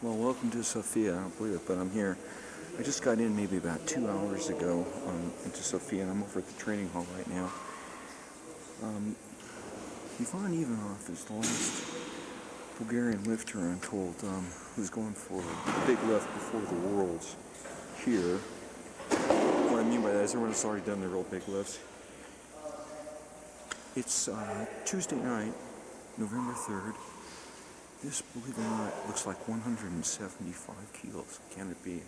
Well, welcome to Sofia. I don't believe it, but I'm here. I just got in maybe about 2 hours ago into Sofia, and I'm over at the training hall right now. Ivan Ivanov is the last Bulgarian lifter, I'm told, who's going for a big lift before the Worlds here. What I mean by that is everyone's already done their real big lifts. It's Tuesday night, November 3rd. This, believe it or not, looks like 175 kilos. Can it be?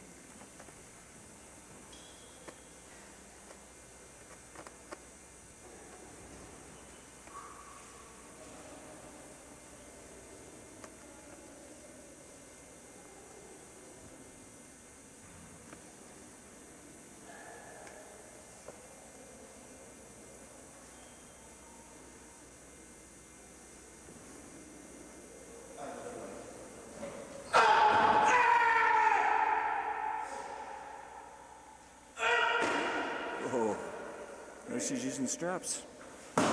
Oh, she's using straps. You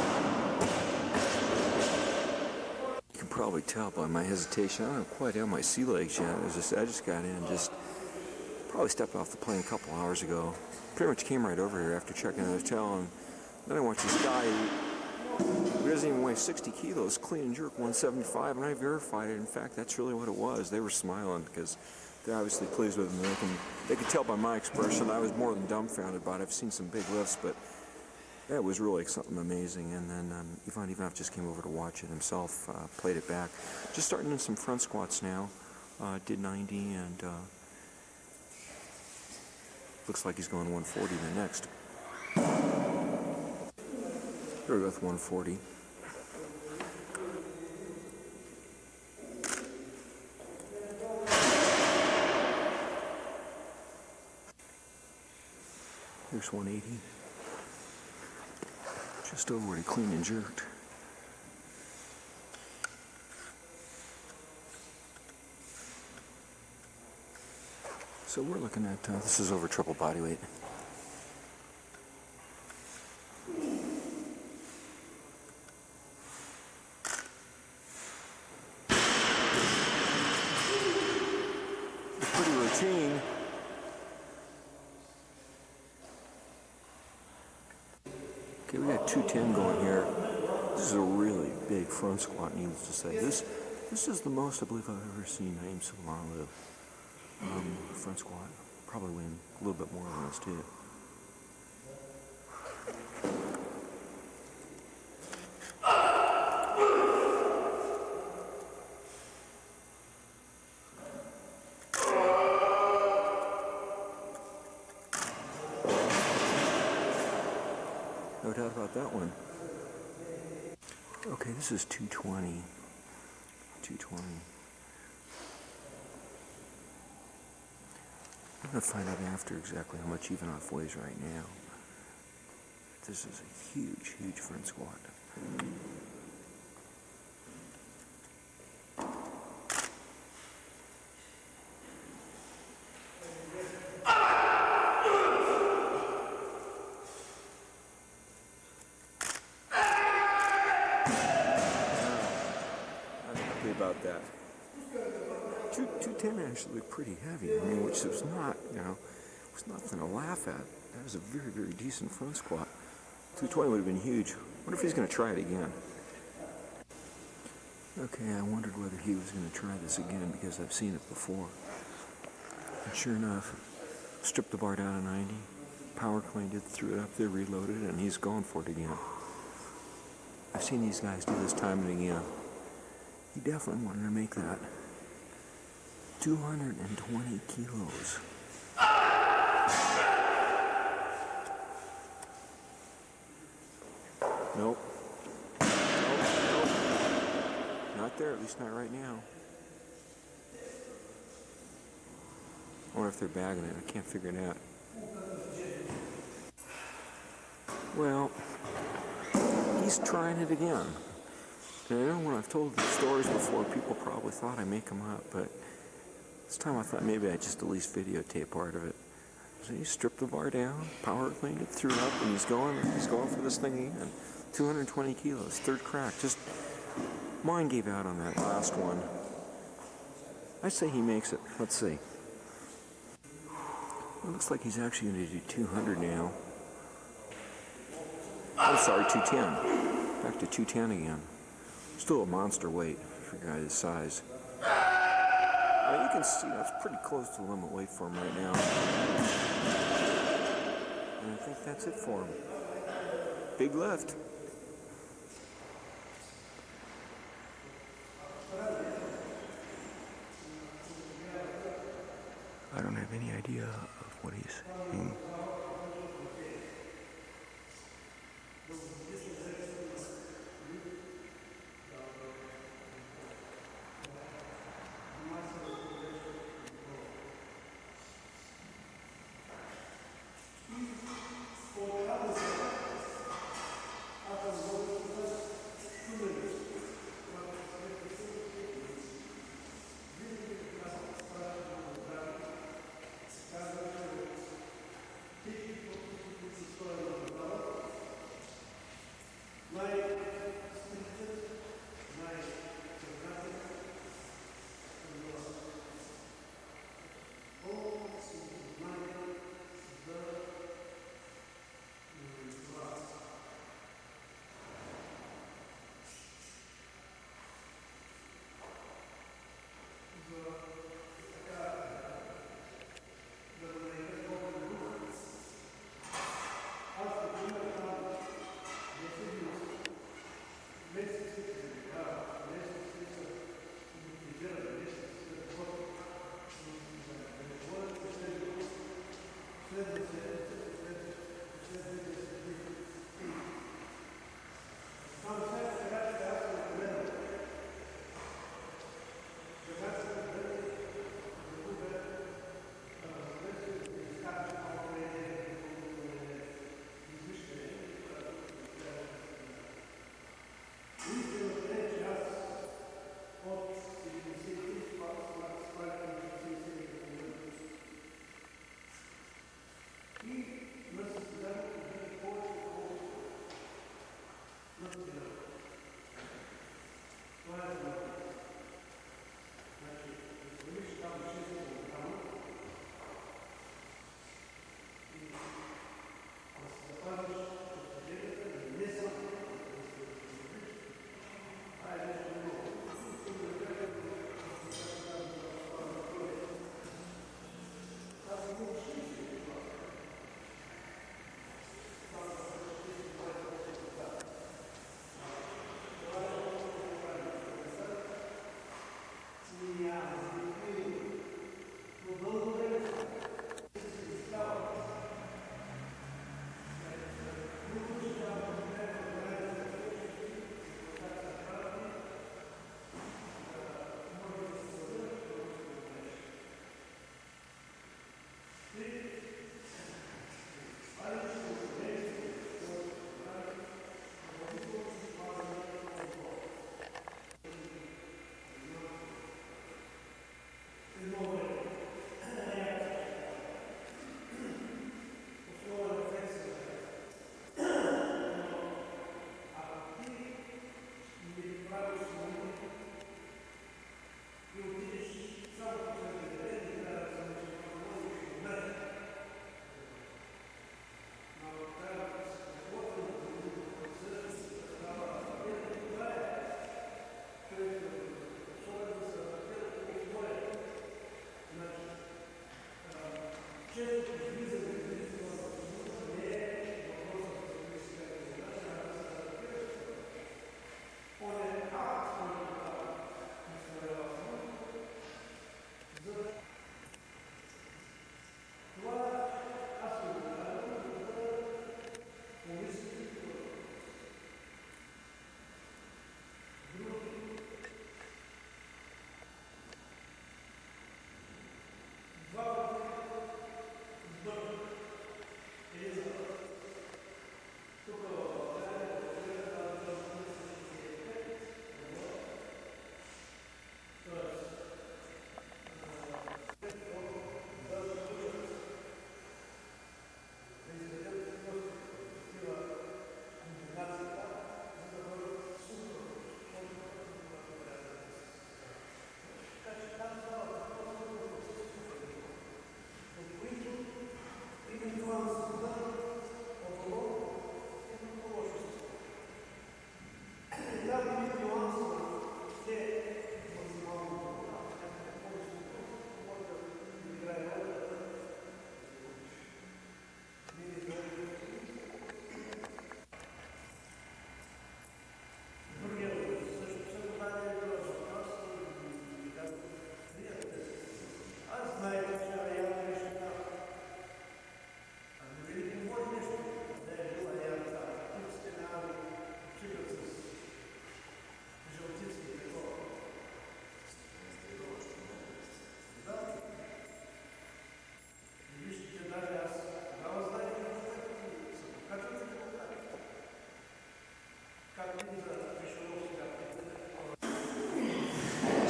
can probably tell by my hesitation. I don't quite have my sea legs yet. I just got in, probably stepped off the plane a couple hours ago. Pretty much came right over here after checking the hotel, and then I watched this guy who doesn't even weigh 60 kilos, clean and jerk 175, and I verified it. In fact, that's really what it was. They were smiling because they're obviously pleased with me. They could tell by my expression I was more than dumbfounded by it. I've seen some big lifts, but that was really something amazing. And then Ivan Ivanov just came over to watch it himself, played it back. Just starting in some front squats now. Did 90, and looks like he's going 140 the next. Here we go with 140. Here's 180. Just over where he clean and jerked. So we're looking at, this is over triple body weight. Pretty routine. Okay, we got 210 going here. This is a really big front squat, needless to say. This is the most I believe I've ever seen Naim Suleiman live. Front squat. Probably weighing a little bit more than this too. No doubt about that one. Okay, this is 220. 220. I'm going to find out after exactly how much Ivanov weighs right now. This is a huge, huge front squat. About that. 210 actually looked pretty heavy. I mean, which was not, was nothing to laugh at. That was a very, very decent front squat. 220 would have been huge. I wonder if he's going to try it again. Okay, I wondered whether he was going to try this again because I've seen it before. And sure enough, stripped the bar down to 90, power cleaned it, threw it up there, reloaded, and he's going for it again. I've seen these guys do this time and again. He definitely wanted to make that. 220 kilos. Nope. Nope. Not there, at least not right now. I wonder if they're bagging it. I can't figure it out. Well, he's trying it again. And I know when I've told these stories before, people probably thought I make them up, but this time I thought maybe I'd just at least videotape part of it. So he stripped the bar down, power cleaned it, threw it up, and he's going for this thing again. 220 kilos, third crack. Just mine gave out on that last one. I say he makes it. Let's see. It looks like he's actually going to do 200 now. I'm sorry, 210. Back to 210 again. Still a monster weight for a guy his size. You can see that's pretty close to the limit weight for him right now. And I think that's it for him. Big lift. I don't have any idea of what he's saying.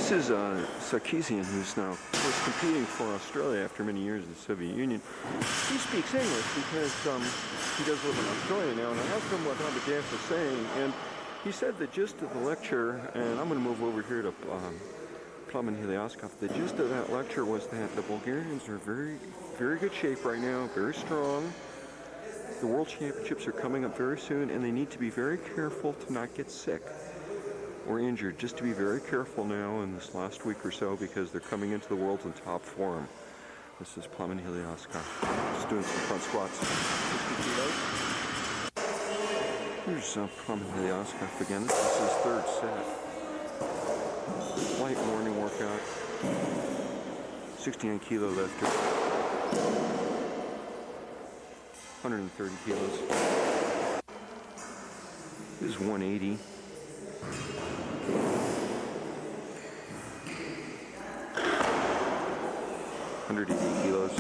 This is Sarkisian, who's now, of course, competing for Australia after many years in the Soviet Union. He speaks English because he does live in Australia now, and I asked him what Bardiff was saying, and he said the gist of the lecture, and I'm going to move over here to Plum and Helioscope. The gist of that lecture was that the Bulgarians are very good shape right now, very strong. The World Championships are coming up very soon, and they need to be very careful to not get sick or injured. Just to be very careful now in this last week or so, because they're coming into the Worlds in top form. This is Plum and Helioscope. Just doing some front squats. 60 kilos. Here's Plum and Helioscope again. This is his third set. Light morning workout. 69 kilo lifter. 130 kilos. This is 180. 180 kilos.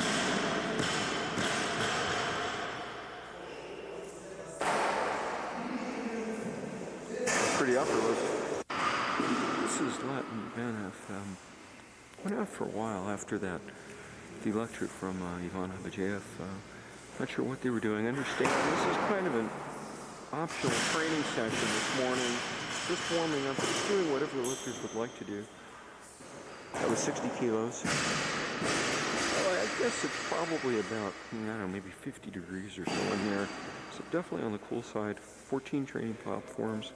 Pretty effortless. This is Latin Bardiff. Went out for a while after that. The lecture from Ivan Abajev. Not sure what they were doing. I understand this is kind of an optional training session this morning. Just warming up, just doing whatever the lifters would like to do. That was 60 kilos. Well, I guess it's probably about, I don't know, maybe 50 degrees or so in here. So definitely on the cool side. 14 training platforms.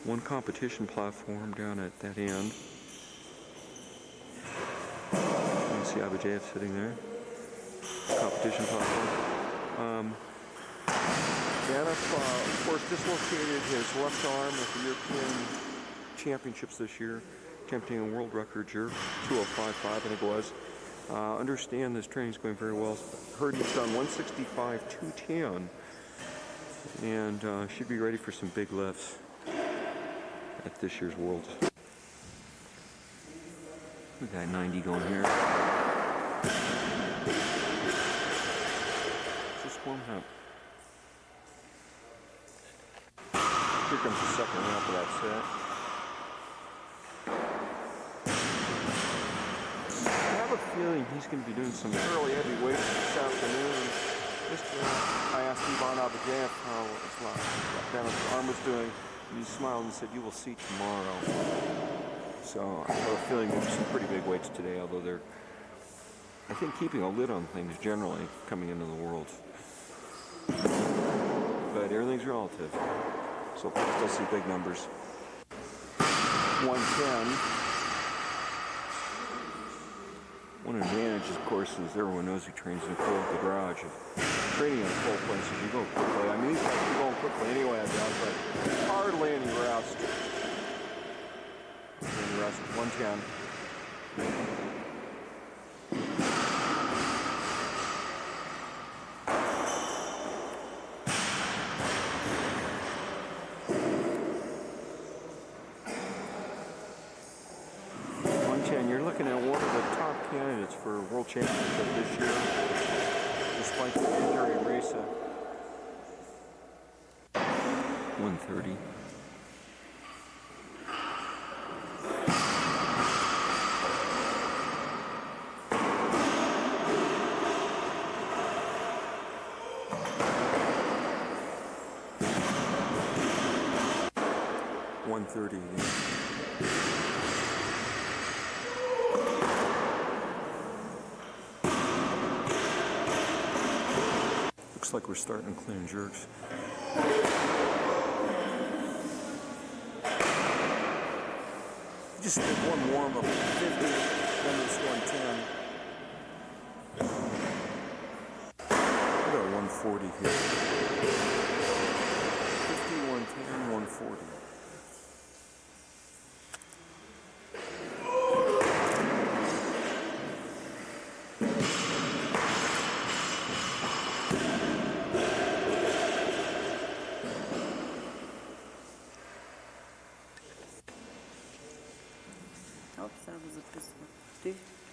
One competition platform down at that end. You can see Abajev sitting there. Competition platform. Bardiff, of course, dislocated his left arm at the European Championships this year, attempting a world record here, 205.5 I think it was. Understand this training's going very well. Heard he's done 165, 210, and should be ready for some big lifts at this year's Worlds. We got 90 going here. Just warm up. Here comes the second round of that set. I have a feeling he's going to be doing some early heavy weights this afternoon. I asked Ivan Abajev how Bardiff's arm was doing, and he smiled and said, "You will see tomorrow." So I have a feeling there's some pretty big weights today, although they're, I think, keeping a lid on things generally coming into the World. But everything's relative. So we'll still see big numbers. 110. One advantage, of course, is everyone knows who trains in a cold garage. Training in a cold place is you go quickly. I mean, these guys are going quickly anyway, I doubt, but hardly any rest. 110. You're looking at one of the top candidates for World Championship this year, despite the injury race. 130. Looks like we're starting clean jerks. Just did one warm up, 50, then this 110. We got 140 here. 50, 110, 140.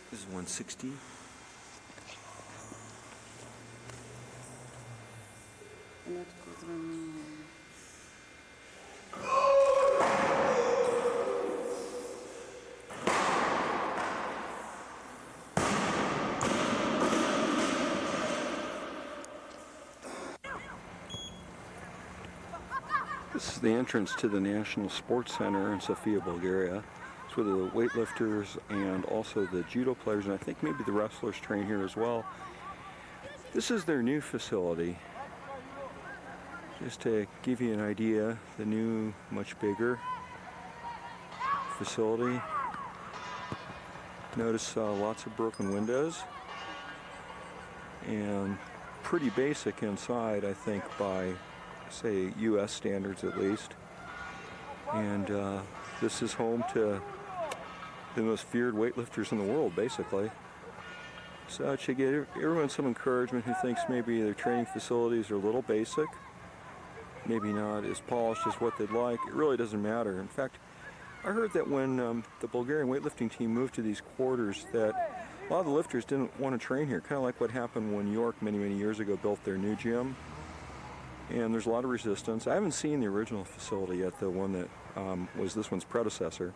This is 160. This is the entrance to the National Sports Center in Sofia, Bulgaria. It's where the weightlifters and also the judo players, and I think maybe the wrestlers, train here as well. This is their new facility. Just to give you an idea, the new, much bigger facility. Notice lots of broken windows and pretty basic inside, I think, by say US standards at least. And this is home to the most feared weightlifters in the world, basically. So it should give everyone some encouragement who thinks maybe their training facilities are a little basic, maybe not as polished as what they'd like. It really doesn't matter. In fact, I heard that when the Bulgarian weightlifting team moved to these quarters, that a lot of the lifters didn't want to train here, kind of like what happened when New York many years ago built their new gym. And there's a lot of resistance. I haven't seen the original facility yet, the one that was this one's predecessor.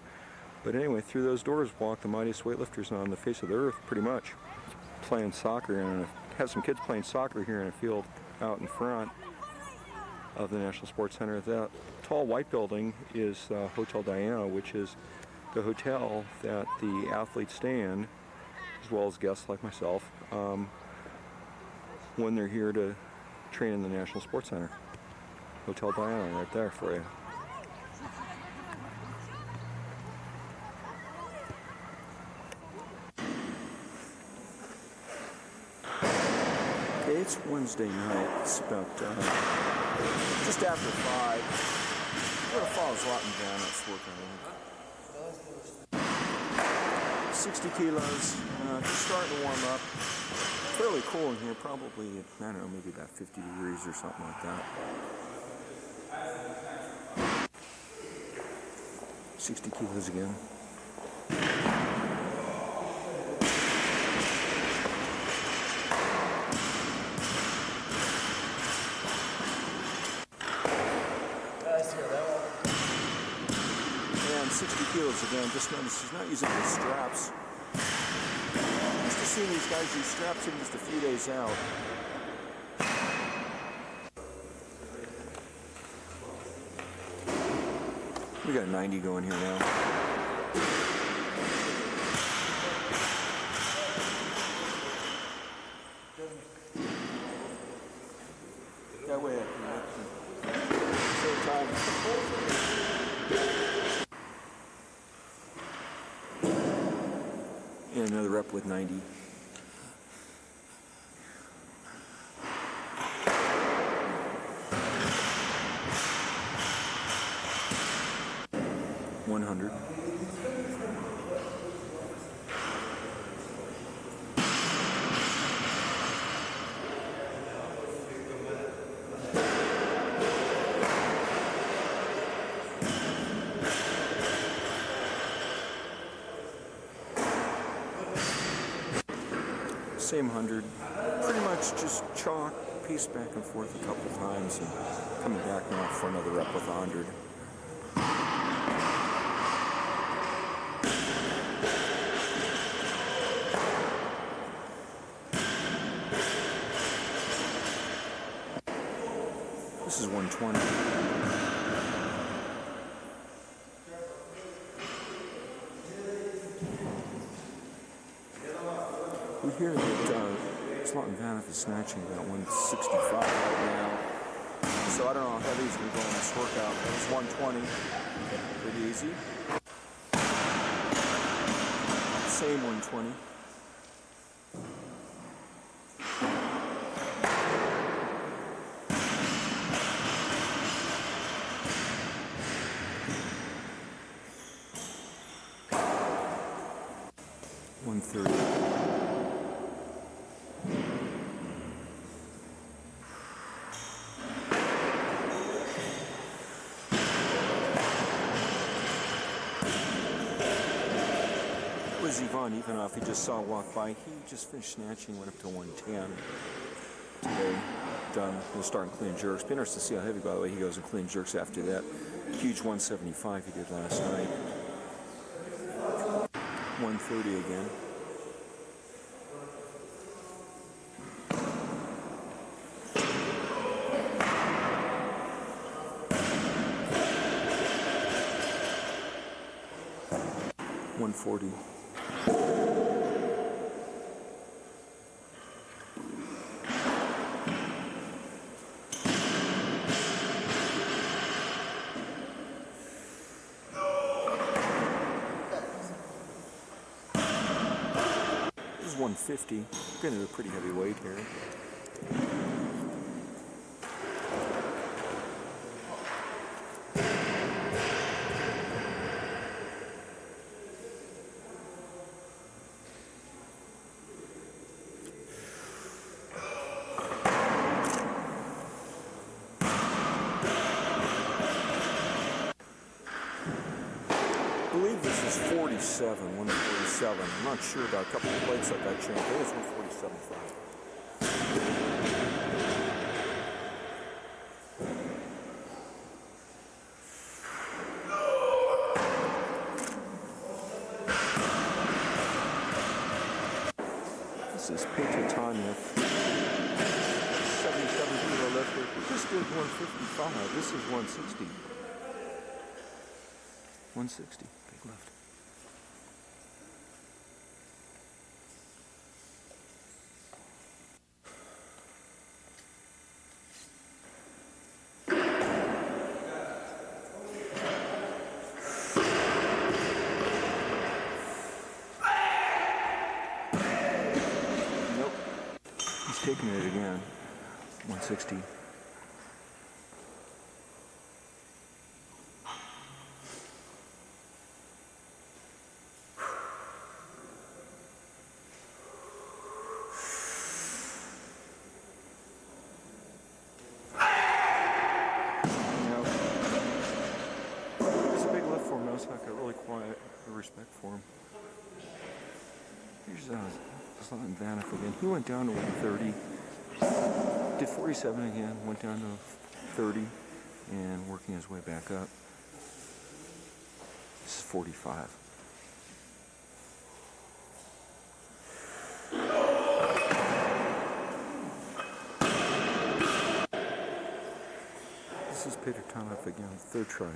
But anyway, through those doors walk the mightiest weightlifters on the face of the earth, pretty much, playing soccer. And have some kids playing soccer here in a field out in front of the National Sports Center. That tall white building is Hotel Diana, which is the hotel that the athletes stay in, as well as guests like myself, when they're here to train in the National Sports Center. Hotel Diana right there for you. Okay, it's Wednesday night. It's about just after 5. We're going to follow Zlatan Vanet's working. 60 kilos, just starting to warm up. Fairly cool in here, probably, I don't know, maybe about 50 degrees or something like that. 60 kilos again. And 60 kilos again, just notice he's not using the straps. Seeing these guys use straps in just a few days out. We got 90 going here now. That way I can save time. And another rep with 90. 100. Same 100. Pretty much just chalk, pace back and forth a couple times, and coming back now for another rep with 100. This is 120. We hear that Zlatan Vanet's is snatching about 165 right now. So I don't know how heavy he's going to go on this workout. That was 120. Pretty easy. Same 120. Was Ivan Ivanov, he just saw walk by. He just finished snatching, went up to 110 today. Done. He'll start in clean jerks. Be interesting to see how heavy, by the way, he goes in clean jerks after that huge 175 he did last night. 130 again. 140. This is 150. Getting to a pretty heavy weight here. I believe this is 47, 147. I'm not sure about a couple of plates that got changed. I think it's 147.5. This is Peter Tanyev, 77 kilo lifter. We just did 155. This is 160. 160, big lift. Nope. He's taking it again. 160. So I got really quiet respect for him. Here's Zlatan Vanif again. He went down to 130. Did 47 again. Went down to 30 and working his way back up. This is 45. This is Peter Tanyev again. Third try.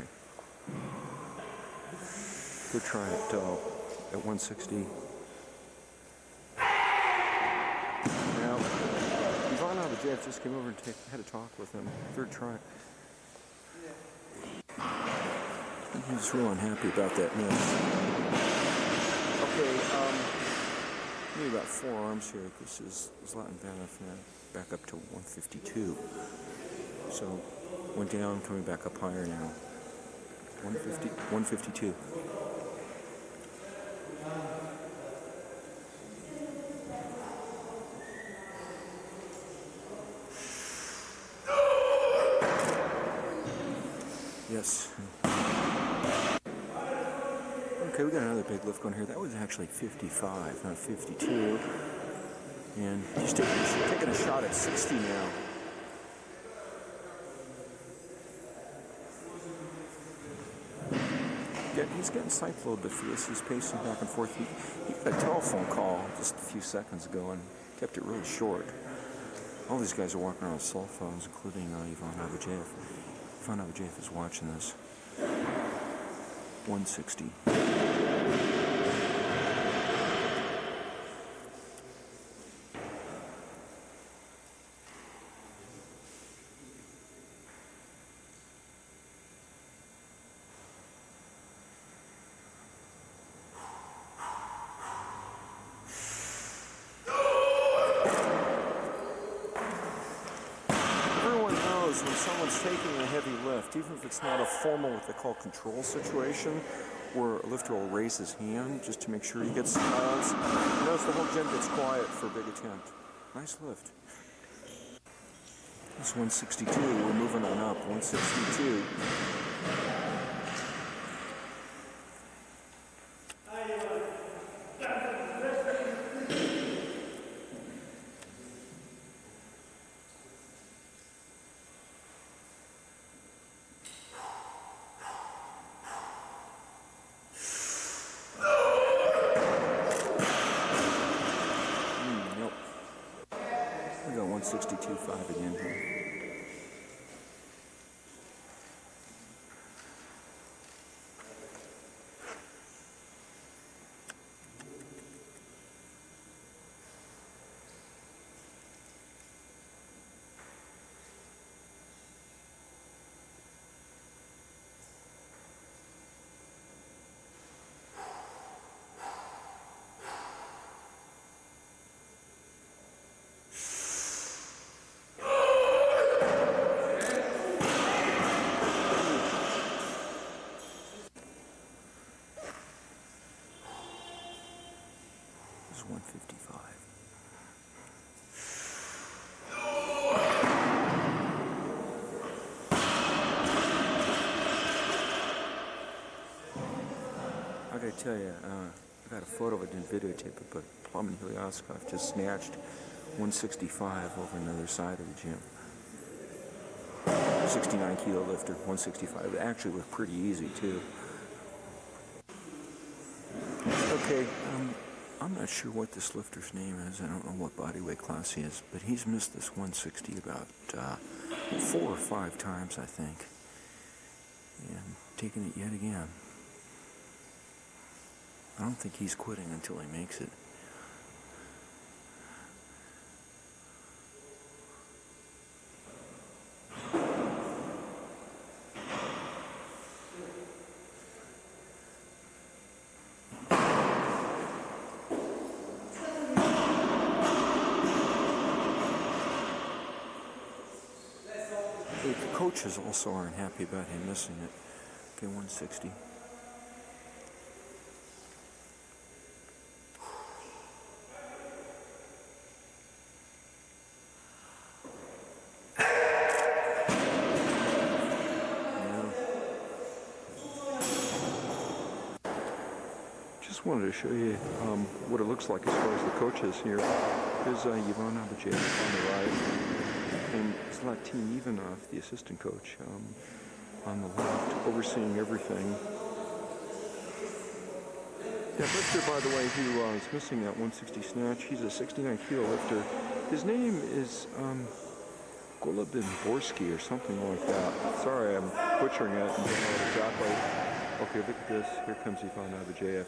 Third try at 160. Now, Ivan Abadjev just came over and had a talk with him. Third try. And he was real unhappy about that miss. Okay, maybe about 4 arms here. This is Zlatan Vanif now back up to 152. So, went down, coming back up higher now. 152. Yes. Okay, we got another big lift going here. That was actually 55, not 52. And he's taking a shot at 60 now. He's getting psyched a little bit for this. He's pacing back and forth. He got a telephone call just a few seconds ago and kept it really short. All these guys are walking around with cell phones, including Ivan Abadjev. Ivan Abadjev is watching this. 160. When someone's taking a heavy lift, even if it's not a formal, what they call control situation, where a lifter will raise his hand just to make sure he gets calls. You notice the whole gym gets quiet for a big attempt. Nice lift. It's 162. We're moving on up. 162. Nope. We got 162.5 again here. tell you, I got a photo of it and videotape it, but Plum and Hilyaskov just snatched 165 over another side of the gym. 69 kilo lifter, 165. It actually was pretty easy too. Okay, I'm not sure what this lifter's name is. I don't know what bodyweight class he is, but he's missed this 160 about 4 or 5 times, I think. And taking it yet again. I don't think he's quitting until he makes it. The coaches also aren't happy about him missing it. Okay, 160. Just wanted to show you what it looks like as far as the coaches here. There's Yvonne Abajev on the right, and Zlatin Ivanov, the assistant coach, on the left, overseeing everything. That lifter, by the way, who is missing that 160 snatch, he's a 69 kilo lifter. His name is Golubin Borsky or something like that. Sorry, I'm butchering it and don't know it exactly. Okay, look at this. Here comes Yvonne Abajev.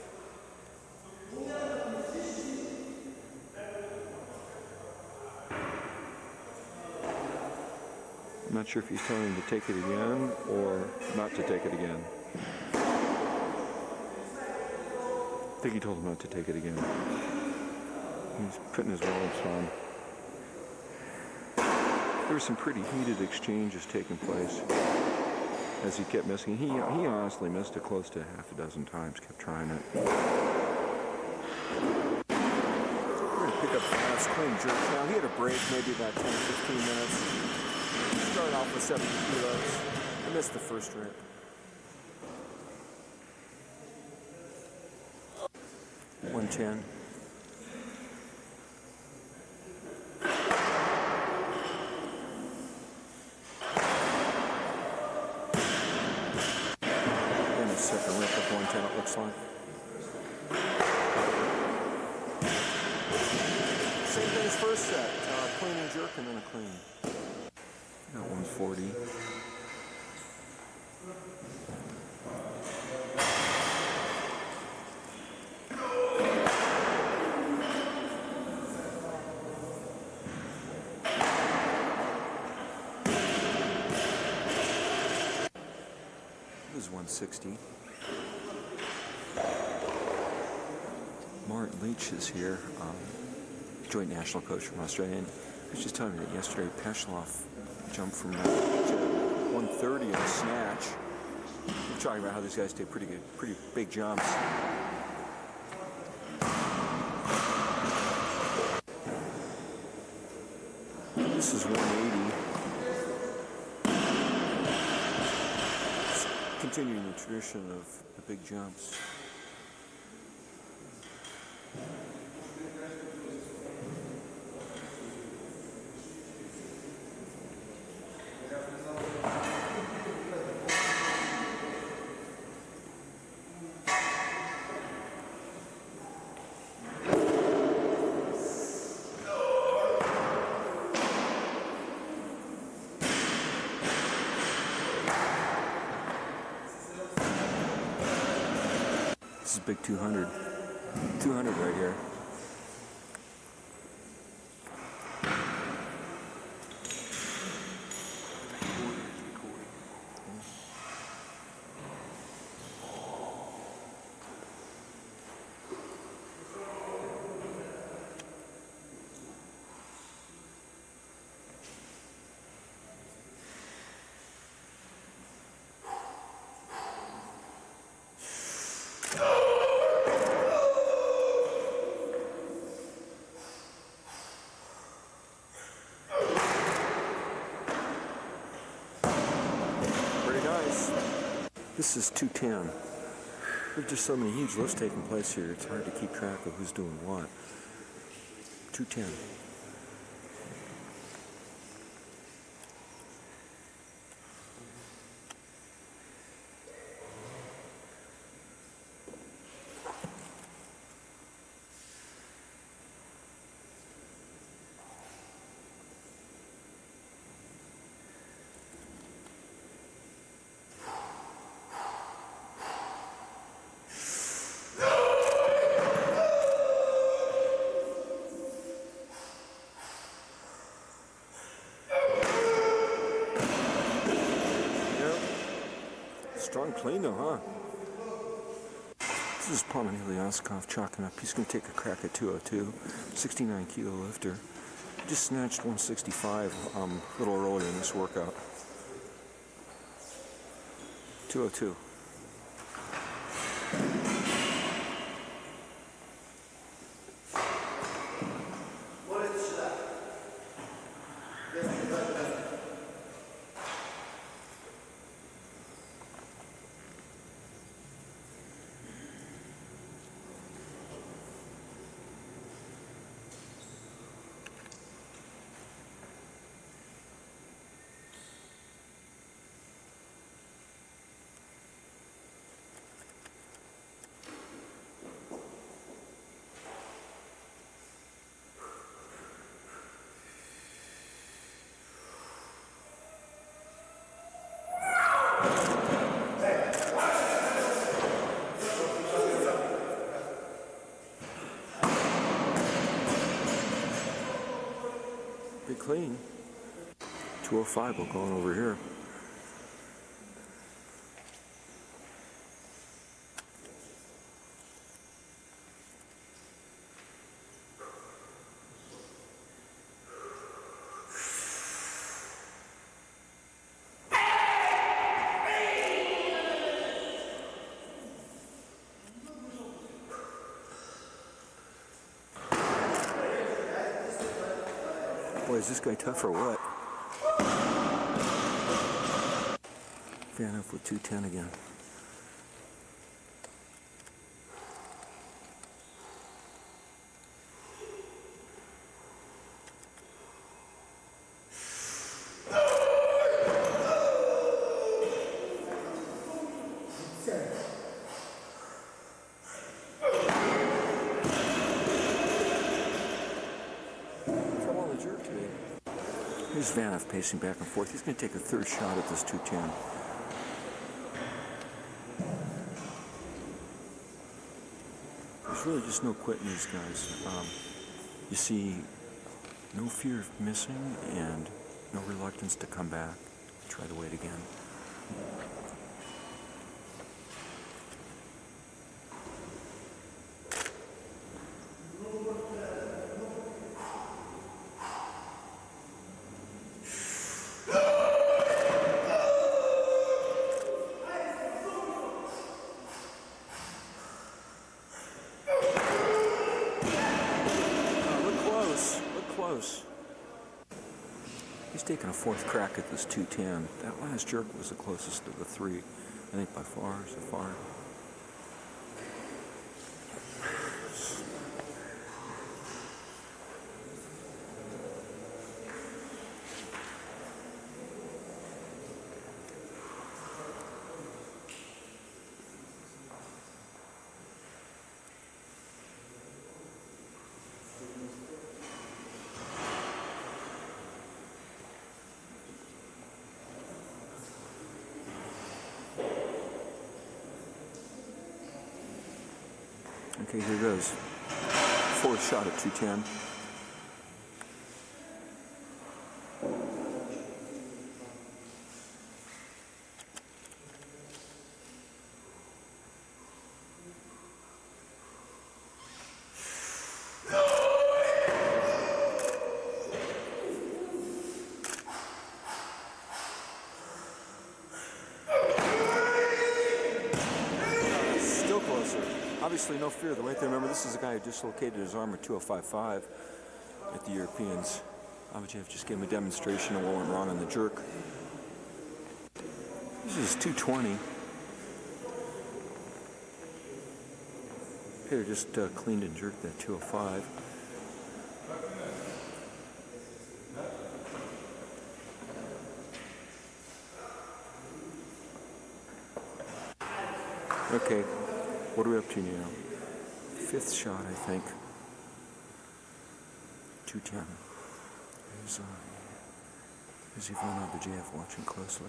I'm not sure if he's telling him to take it again or not to take it again. I think he told him not to take it again. He's putting his wallet on. There were some pretty heated exchanges taking place as he kept missing. He honestly missed it close to half a dozen times, kept trying it. We're going to pick up the last clean jerk now. He had a break, maybe about 10 or 15 minutes. Started off with 70 kilos. I missed the first rep. $110. And a second rep of 110, it looks like. Same thing as first set. Clean and jerk and then a clean. Got 140. This is 160. Martin Leach is here, joint national coach from Australia. And he was just telling me that yesterday Peshlov jumped from 130 in a snatch. We're talking about how these guys take pretty big jumps. This is 180. It's continuing the tradition of the big jumps. This is a big 200. 200 right here. This is 210. There's just so many huge lifts taking place here, it's hard to keep track of who's doing what. 210. Strong clean though, huh? This is Pominiliaskov chalking up. He's going to take a crack at 202. 69 kilo lifter. Just snatched 165 a little earlier in this workout. 202. Clean. 205 will go on over here. Boy, is this guy tough or what? Fan up with 210 again. Here's Bardiff pacing back and forth. He's going to take a third shot at this 210. There's really just no quitting these guys. You see no fear of missing and no reluctance to come back, try to wait again. He's taking a fourth crack at this 210. That last jerk was the closest to the 3, I think by far, so far. Okay, here goes. Fourth shot at 210. Obviously no fear of the weight there. Remember, this is a guy who dislocated his arm at 205.5 at the Europeans. Abadjev just gave him a demonstration of what went wrong on the jerk. This is 220. Here, just cleaned and jerked that 205. Okay, what are we up to now? Fifth shot, I think. 210. There's Yvonne Abadjev watching closely.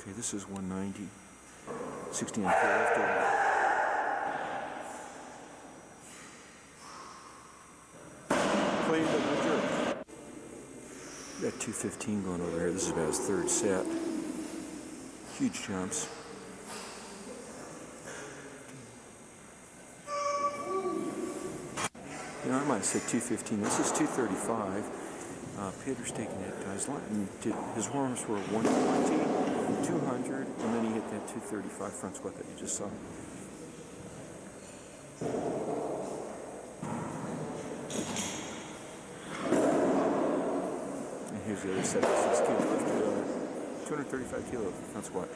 Okay, this is 190. 16 kilo lifter. Clean the lifter. Got 215 going over here. This is about his third set. Huge jumps. You know, I might have said 215. This is 235. Peter's taking it. His arms were 120, 200, and then he hit that 235 front squat that you just saw. And here's the other set. This kid lifted 235 kilo front squat.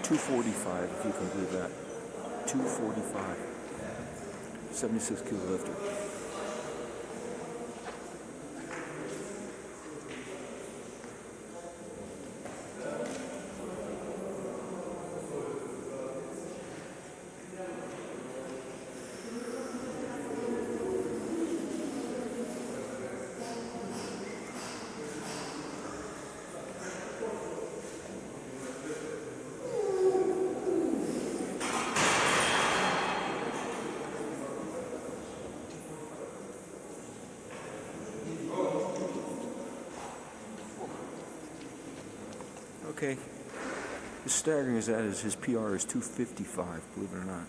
$245, if you can believe that. $245. 76 kilo lifter. Okay, as staggering as that is, his PR is 255, believe it or not.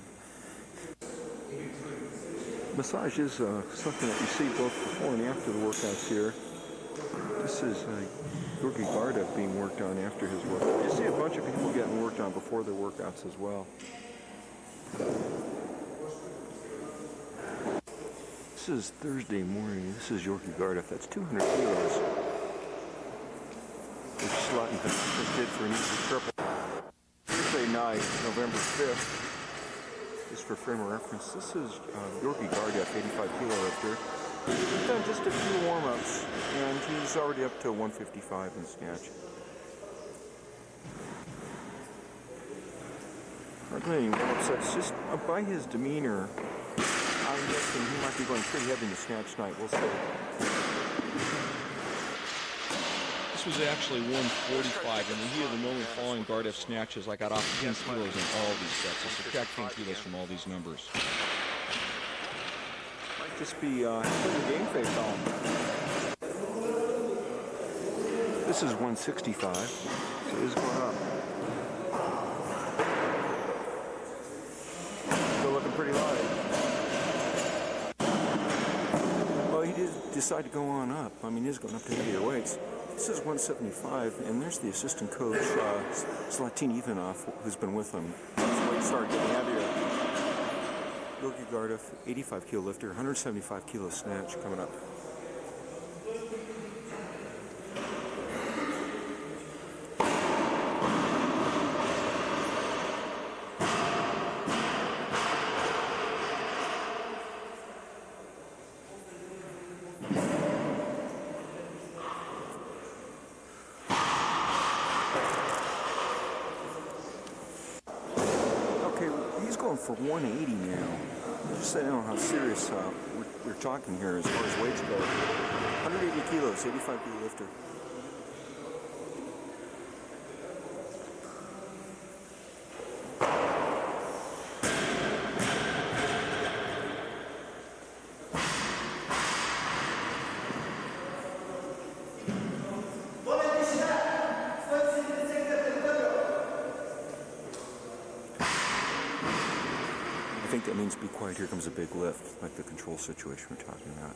Massage is something that you see both before and after the workouts here. This is Georgi Bardiff being worked on after his workout. You see a bunch of people getting worked on before their workouts as well. This is Thursday morning. This is Georgi Bardiff. That's 200 kilos. Which Slotin just did for an easy triple. Thursday night, November 5th. Just for frame of reference, this is Georgi Bardiff, 85 kilo lifter. He's done just a few warm-ups, and he's already up to 155 in snatch. Hardly any warm-ups. That's just by his demeanor. I'm guessing he might be going pretty heavy in the snatch night. We'll see. This was actually 145. In the heat of the moment following Bardiff snatches, I got off 10 kilos in all these sets. So subtract 10 kilos from all these numbers. Might just be putting the game face on. This is 165, so it is going up. Still looking pretty light. Well, he did decide to go on up. I mean, he's going up to heavier weights. This is 175, and there's the assistant coach, Zlatin Ivanov, who's been with him. His weight started getting heavier. Georgi Bardiff, 85 kilo lifter, 175 kilo snatch coming up. For 180 now. Just so you know how serious we're talking here as far as weights go. 180 kilos, 85 kilo lifter. think that means be quiet, here comes a big lift, like the control situation we're talking about.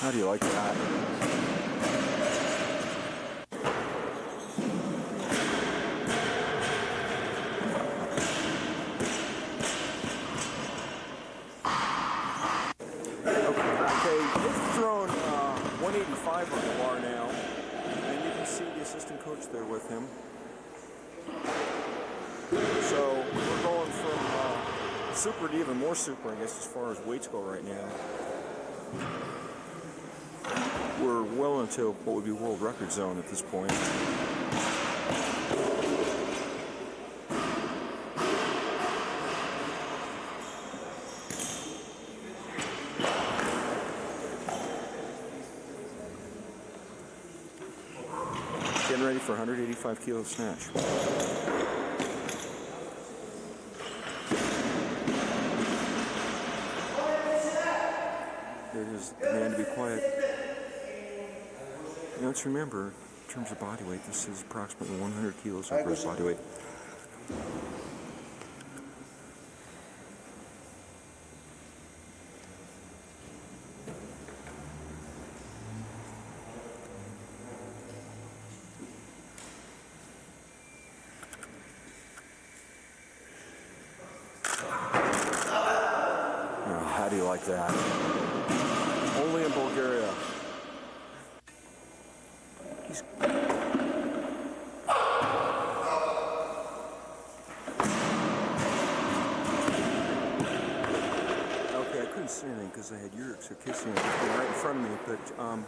How do you like that? Okay, they've thrown 185 on the bar now, and you can see the assistant coach there with him. So we're going from super to even more super, I guess, as far as weights go right now. We're well into what would be world record zone at this point. Getting ready for 185 kilo snatch. There it is, the man to be quiet. Now let's remember, in terms of body weight, this is approximately 100 kilos of gross body weight. Now, how do you like that? Only in Bulgaria. See anything because I had Urix or kissing right in front of me, but I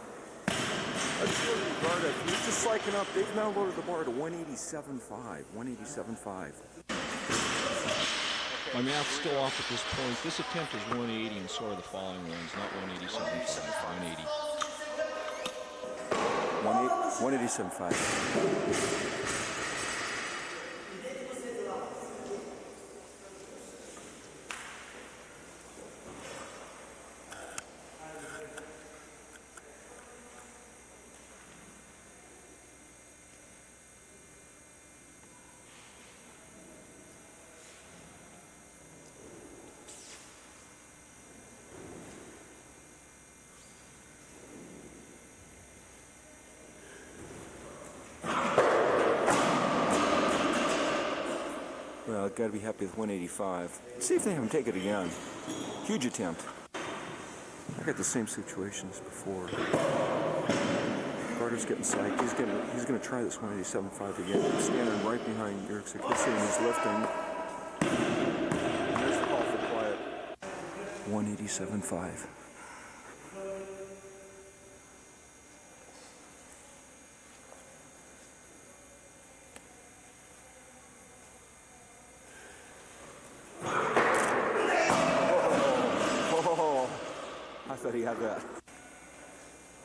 just looked at Bardiff. He's just psyching up. They've now loaded the bar to 187.5. 187.5. My math's still off at this point. This attempt is 180 and so are the following ones, not 187.5, 180. 187.5. Well, I've got to be happy with 185. Let's see if they have him take it again. Huge attempt. I got the same situation as before. Bardiff's getting psyched. He's going to try this 187.5 again. He's standing right behind Urix Akitsi and he's lifting. There's the call for quiet. 187.5. I thought he had that.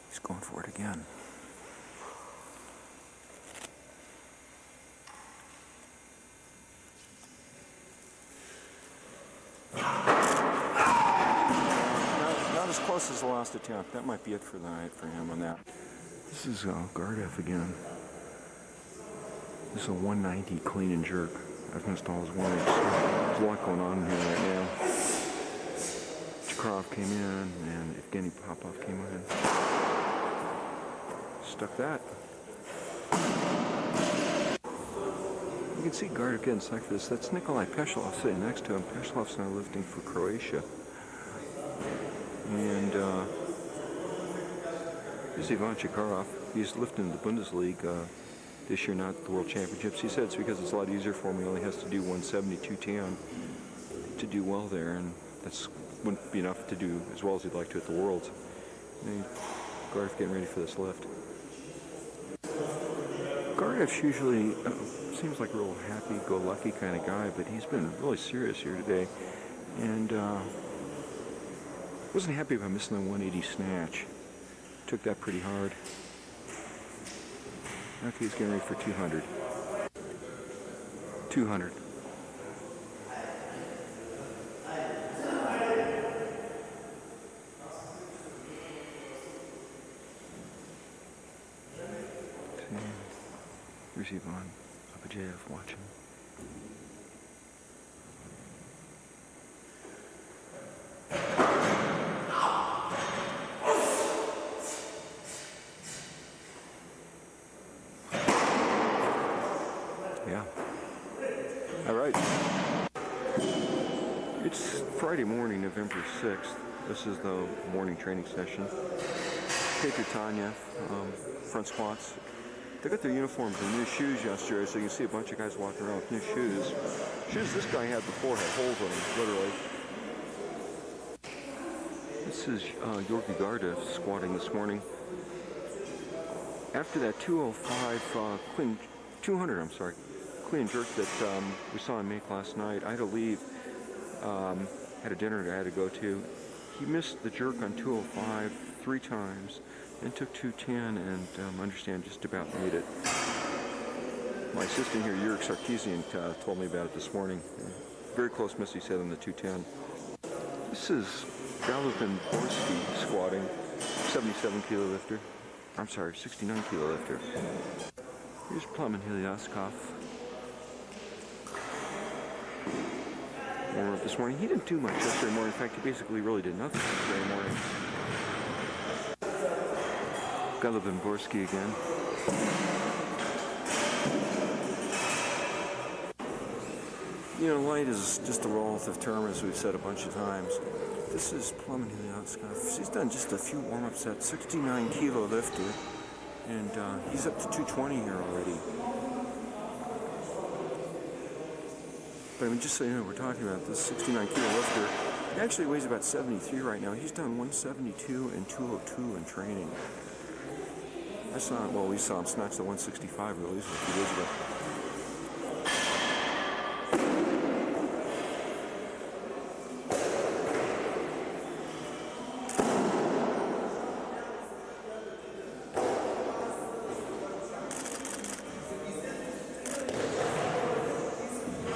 He's going for it again. Not as close as the last attempt. That might be it for the night for him on that. This is Bardiff again. This is a 190 clean and jerk. I've missed all his weights. There's a lot going on here right now. Krov came in, and Evgeny Popov came in. Stuck that. You can see Bardiff getting psyched for this. That's Nikolai Peshelov sitting next to him. Peshelov's now lifting for Croatia. And here's Ivan Chikarov. He's lifting the Bundesliga this year, not the World Championships. He said it's because it's a lot easier for him. He only has to do 170-210 to do well there, and that's wouldn't be enough to do as well as he'd like to at the Worlds. Bardiff getting ready for this lift. Bardiff's usually seems like a real happy-go-lucky kind of guy, but he's been really serious here today, and wasn't happy about missing the 180 snatch. Took that pretty hard. Okay, he's getting ready for 200. 200. Here's Yvonne up at JF watching. Yeah. All right. It's Friday morning, November 6th. This is the morning training session. Take Tanya, front squats. They got their uniforms and new shoes yesterday, so you can see a bunch of guys walking around with new shoes. Shoes this guy had before had holes in them, literally. This is Bardiff squatting this morning. After that 205 clean, 200, I'm sorry, clean jerk that we saw him make last night, I had to leave. Had a dinner that I had to go to. He missed the jerk on 205 3 times. Then took 210 and understand just about made it. My assistant here, Yurik Sarkeesian, told me about it this morning. Very close miss, he said, on the 210. This is Bulgarian squatting, 77 kilo lifter. I'm sorry, 69 kilo lifter. Here's Plum and Hilyaskov. Warm up this morning. He didn't do much yesterday morning. In fact, he basically really did nothing yesterday morning. Bulgarian again. You know, light is just a relative term, as we've said a bunch of times. This is Plum and Hilyaskov. She's done just a few warm-ups at 69 kilo lifter, and he's up to 220 here already. But I mean, just so you know, we're talking about this 69 kilo lifter. He actually weighs about 73 right now. He's done 172 and 202 in training. I saw him, well, we saw him snatch the 165 release a few days ago.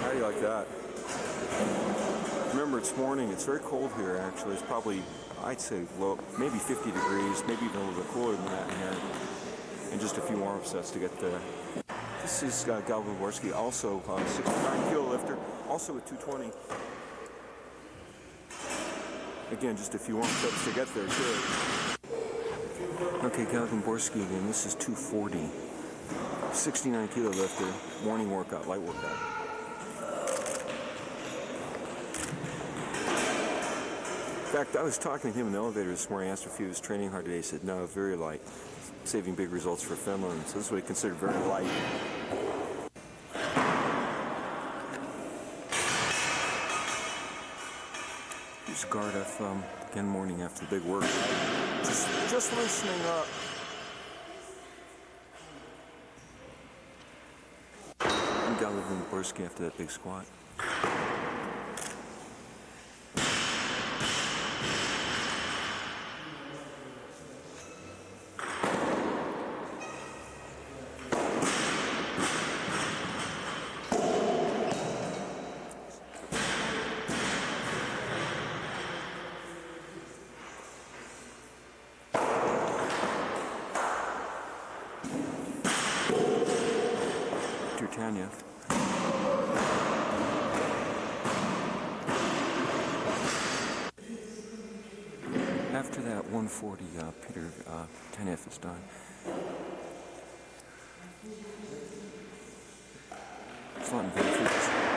How do you like that? Remember, it's morning. It's very cold here, actually. It's probably, I'd say, low, maybe 50 degrees, maybe even a little bit cooler than that in here. And just a few warm-up sets to get there. This is Bulgarian, also 69 kilo lifter, also with 220. Again, just a few warm-up sets to get there too. Okay, Bulgarian again. This is 240, 69 kilo lifter, morning workout, light workout. In fact, I was talking to him in the elevator this morning. I asked if he was training hard today. He said, no, very light. Saving big results for Finland. So this is what he considered very light. Here's Bardiff, again morning after the big work. Just loosening up. And Bulgarian after that big squat. Tanya. After that 140, Peter Tanev is done.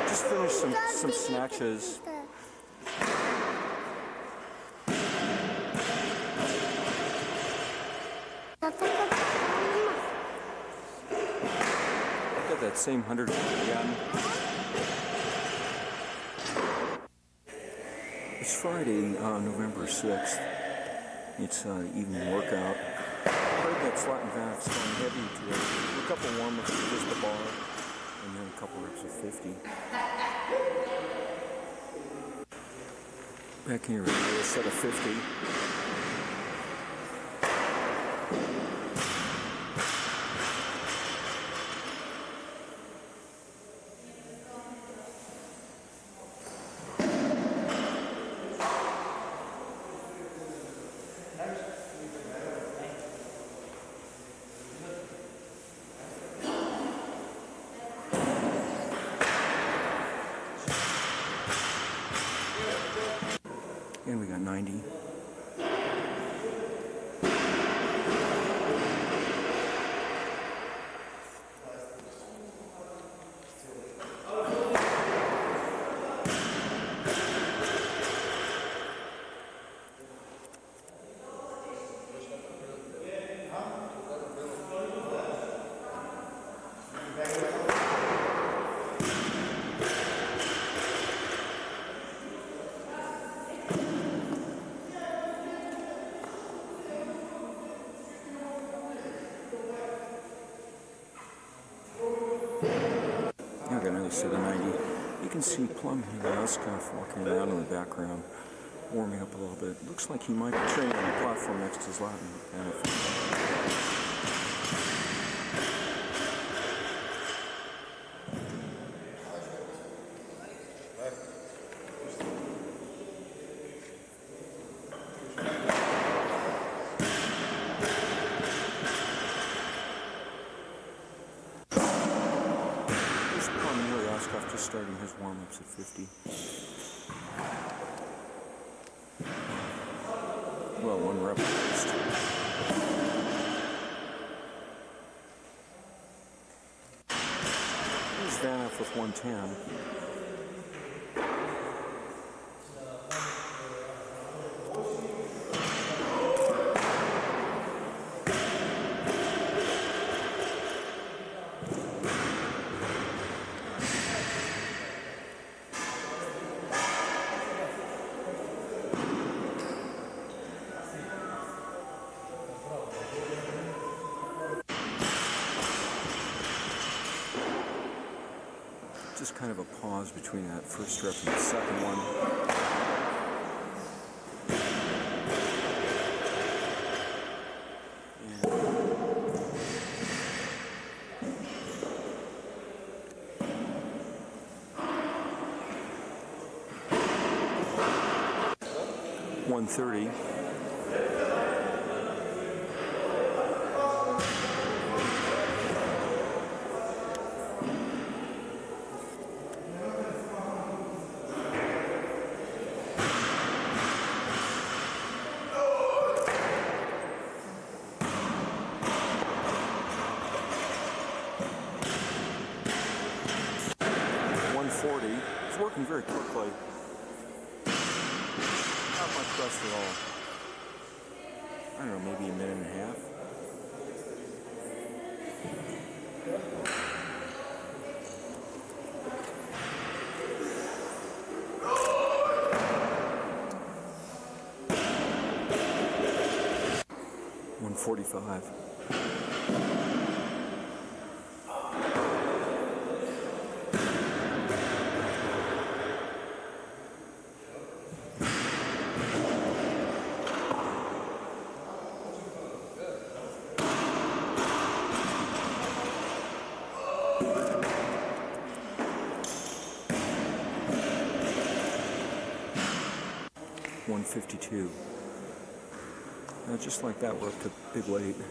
Just finished some snatches. That same 100 again. It's Friday, November 6th. It's evening workout. Heard that flat and back's going heavy today. A couple warm-ups with just the bar, and then a couple reps of 50. Back here, a set of 50. And we got 90. I got another set of 90. You can see Plum here, Oskov walking around in the background, warming up a little bit. Looks like he might be training on the platform next to his Latin. Just starting his warm-ups at 50. Well, one rep at least. Here's Bardiff with 110. Just kind of a pause between that first rep and the second one. And 130. It's working very quickly. Not much rest at all. I don't know, maybe a minute and a half. $145. $152. Just like that, we're up to big weight. We're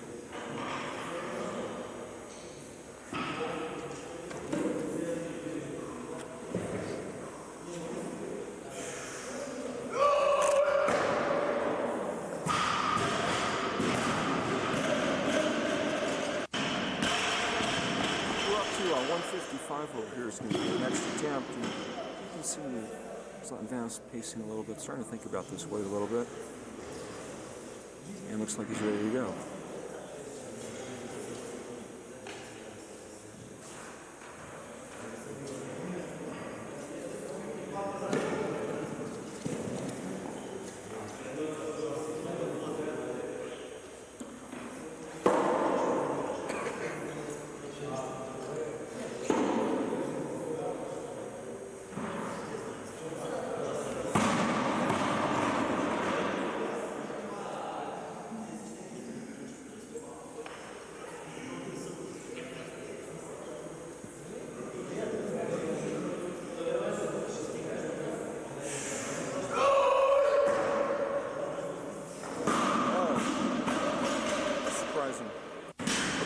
up to 155 over here. Is going to be the next attempt. And you can see Bardiff pacing a little bit, starting to think about this weight a little bit. And looks like he's ready to go.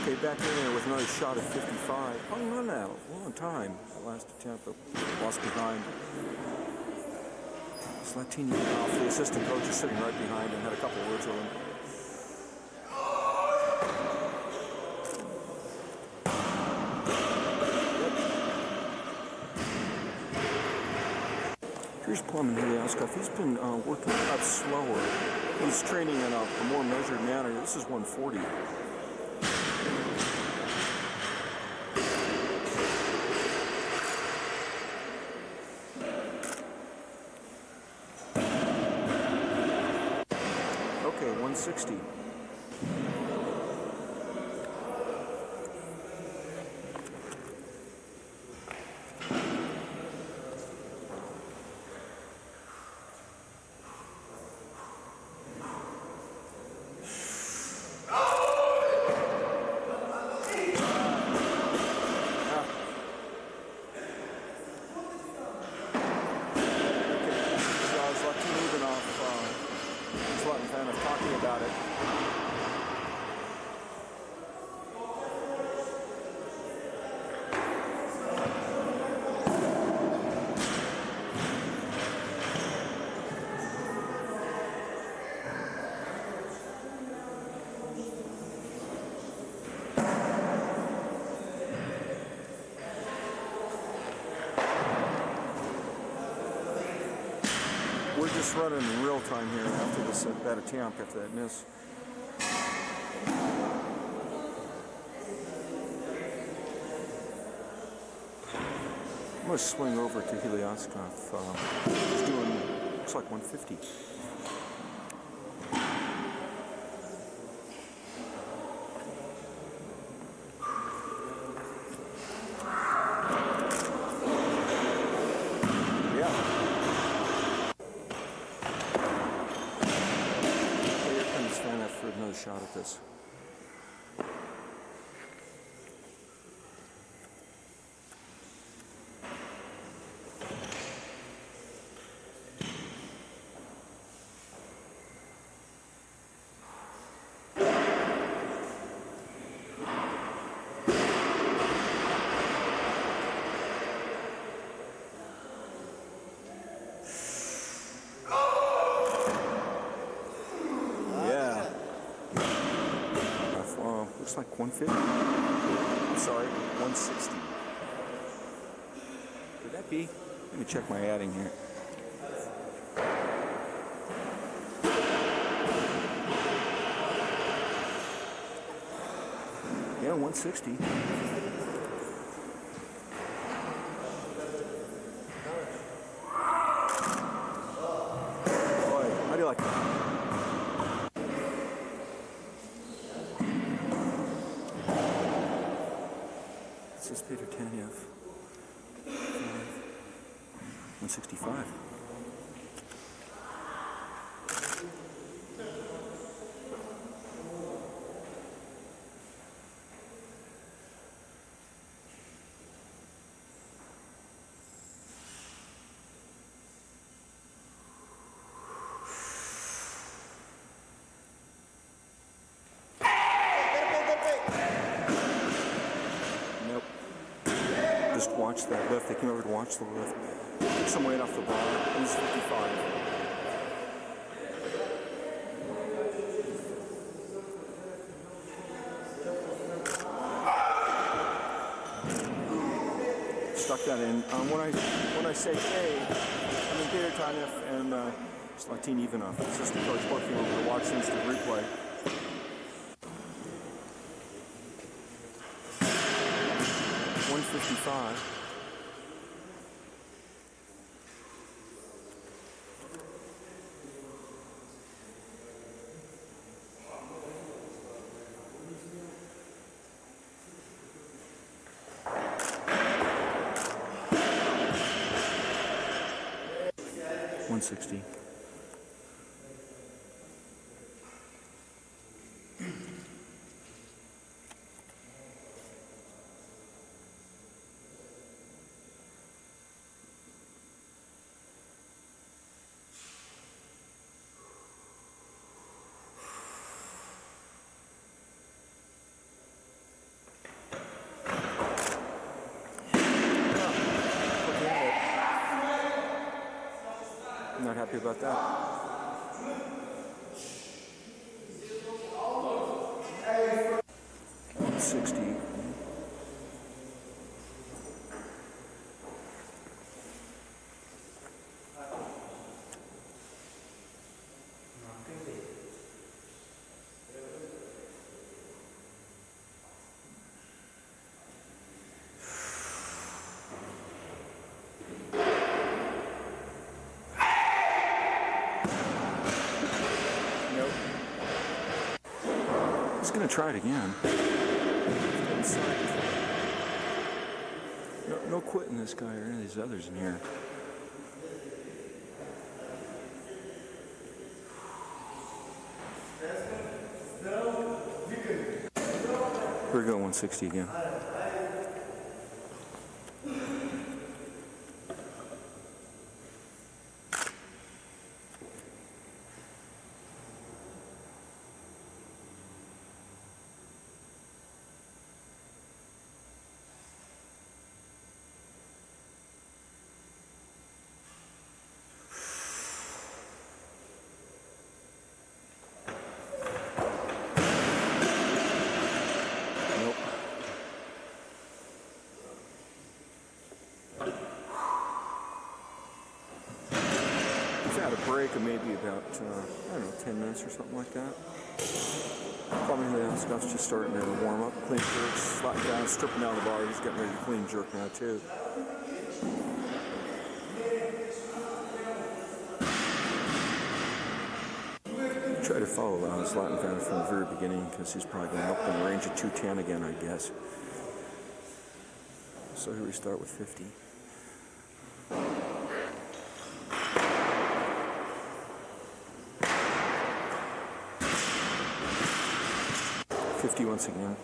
Okay, back in there with another shot at 55. Hung on that a long time. The last attempt, but lost behind. Slatini off. The assistant coach is sitting right behind him. Had a couple of words with him. Here's Plum and Heliaskov. He's been working out slower. He's training in a more measured manner. This is 140. Okay, 160. Talking about it. We're just running in real time here after this that attempt, after that miss. I'm going to swing over to Heliaskov. He's doing, looks like 150. For another shot at this. Looks like 150. I'm sorry, 160. Could that be? Let me check my adding here. Yeah, 160. Boy, how do you like that? This is Peter Tanev. 165. Watch that lift. They came over to watch the lift. Took some weight off the bar. It was 55. Stuck that in. When I say hey, I mean Peter Tanev and Slatini Ivanov, assistant coach, working over to watch the instant replay. $155. $160. Not happy about that. 160. He's gonna try it again. No quitting this guy or any of these others in here. Here we go, 160 again. Break of maybe about, I don't know, 10 minutes or something like that. Probably the stuff's just starting to warm up. Clean jerk, slap down, stripping down the bar. He's getting ready to clean jerk now, too. Try to follow his Latin fan from the very beginning because he's probably going up in the range of 210 again, I guess. So here we start with 50. 50 once again.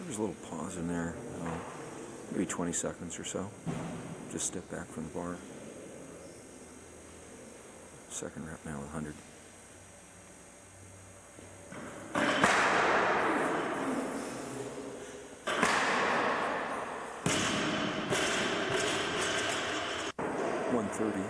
There's a little pause in there, maybe 20 seconds or so. Just step back from the bar. Second rep now with 100. $130.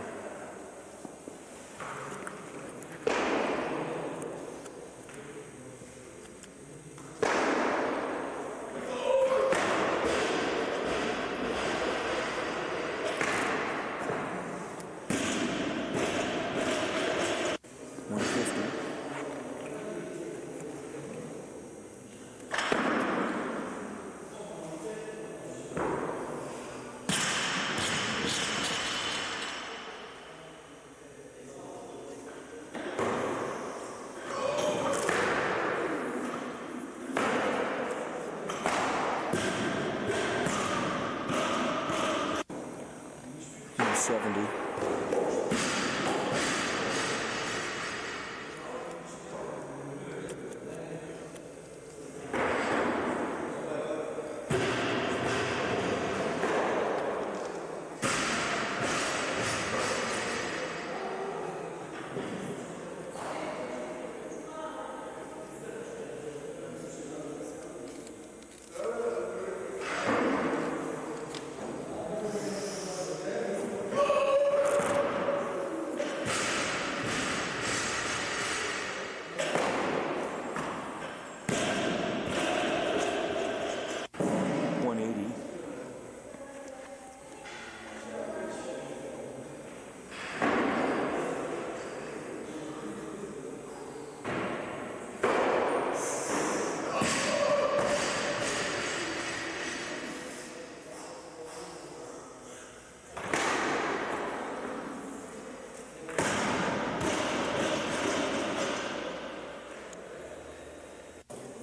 $70.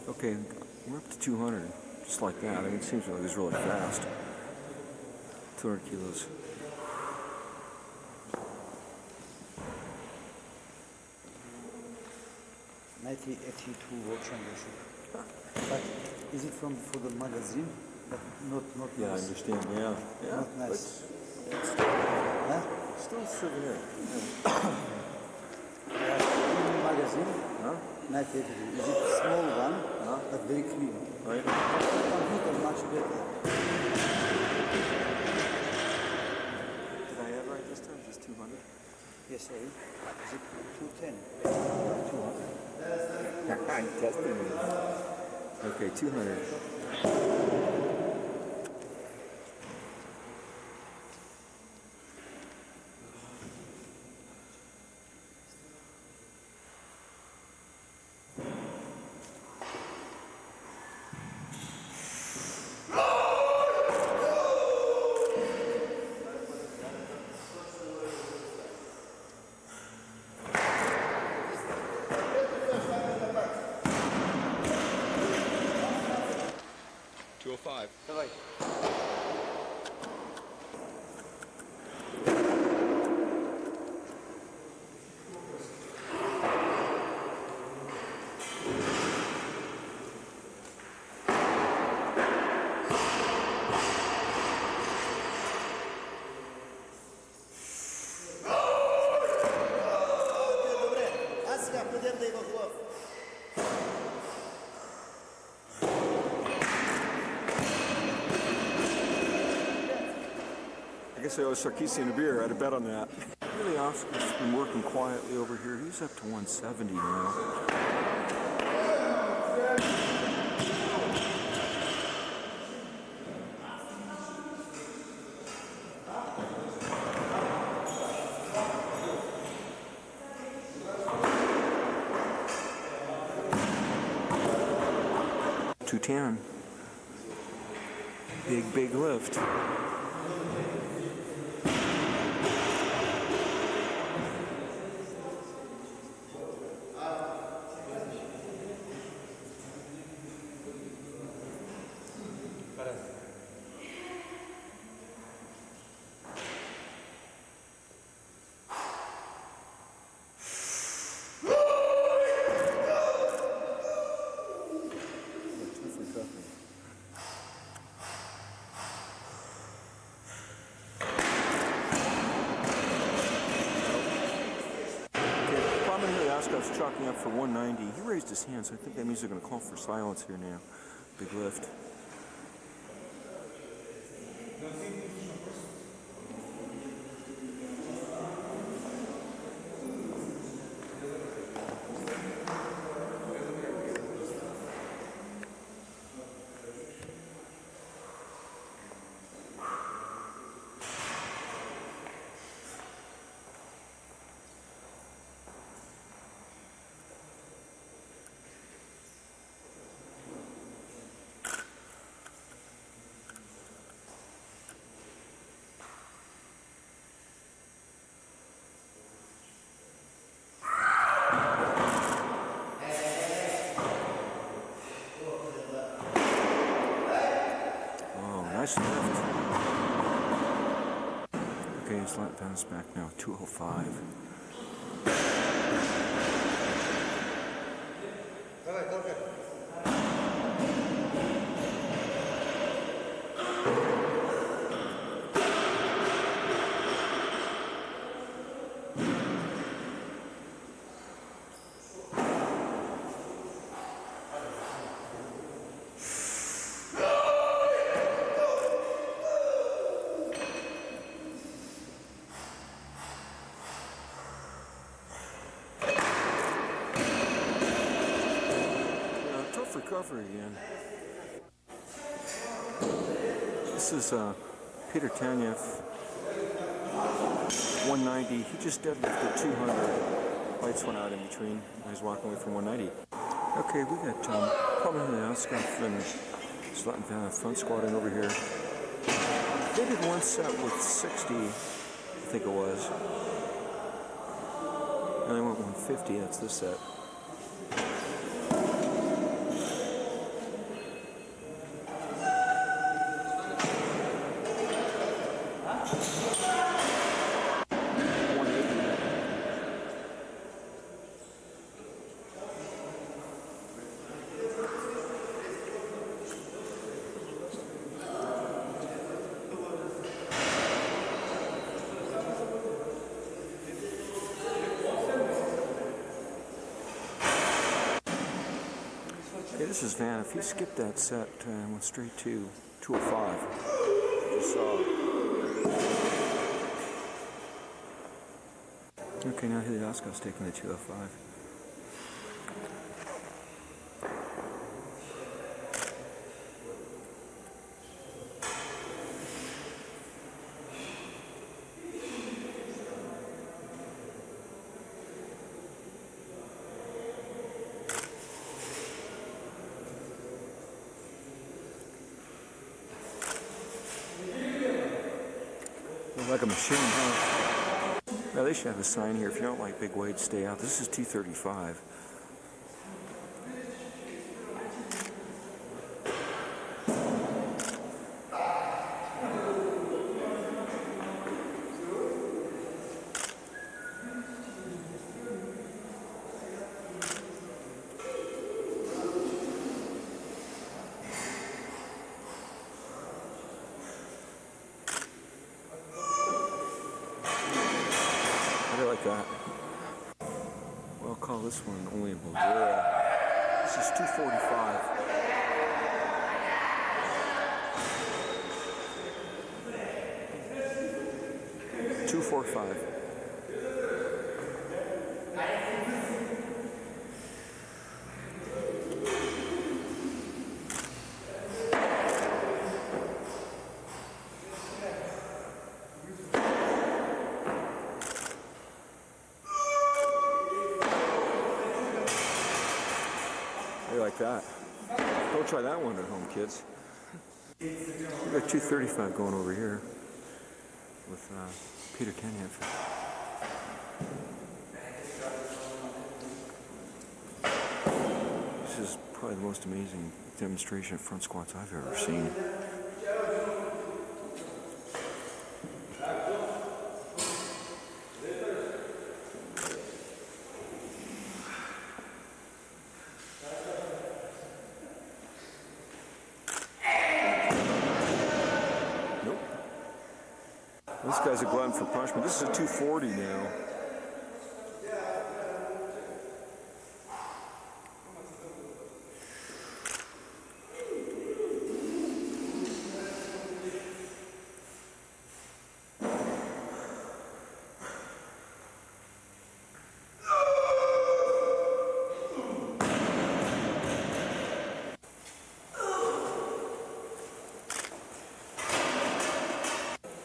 Okay, we're up to 200, just like that. I mean, it seems like it was really fast. 200 kilos. 1982 World Championship. But is it from for the magazine? But not Yeah, I nice. understand. Yeah, yeah. Not nice. Huh? Still souvenir. Magazine, Huh? 1982. Is it small one, but very clean? Right. Computer much better. Did I have right this time? Just 200? Yes, sorry. Is it 210? 200. I'm testing it. Okay, 200. .205. Давай. I guess I owe Sarkisian a beer. I had a bet on that. Really, Oscar's been working quietly over here. He's up to 170 now. .210. Big lift. Oscar's chalking up for 190. He raised his hand, so I think that means they're going to call for silence here now. Big lift. Nice lift. Okay, his lap bounce back now, 205. Recovery again. This is Peter Tanev, 190. He just deadlifted 200. Lights went out in between. He's walking away from 190. Okay, we got probably Oskaf and Zlatan front squatting over here. They did one set with 60, I think it was. And they went 150. That's this set. Okay, this is Van. If he skipped that set and went straight to 205, you saw. Okay, now Hideyasuko's taking the 205. Like a machine, huh? Now they should have a sign here. If you don't like big weights, stay out. This is 235. Like that. Well, I'll call this one only in Bulgaria. This is 245. $245. Like that. Don't try that one at home, kids. We got 235 going over here with Peter Kenyev. This is probably the most amazing demonstration of front squats I've ever seen. This guy's a glutton for punishment. This is a 240 now.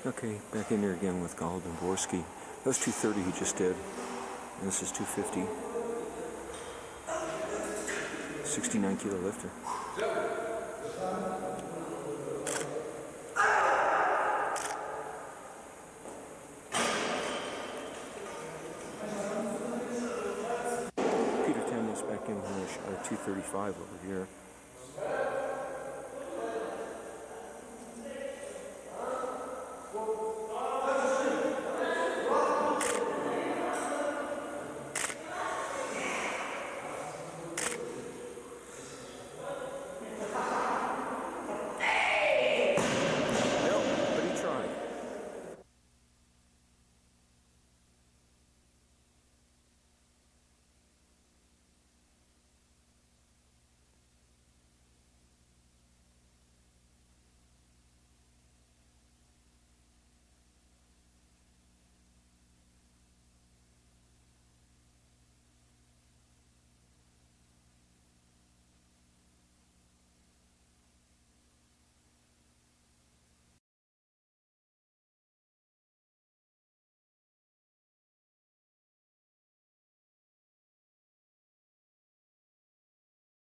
Okay, back in there again with Golub and Borski. That was 230 he just did. And this is 250. 69 kilo lifter. Peter Tennis back in here at 235 over here.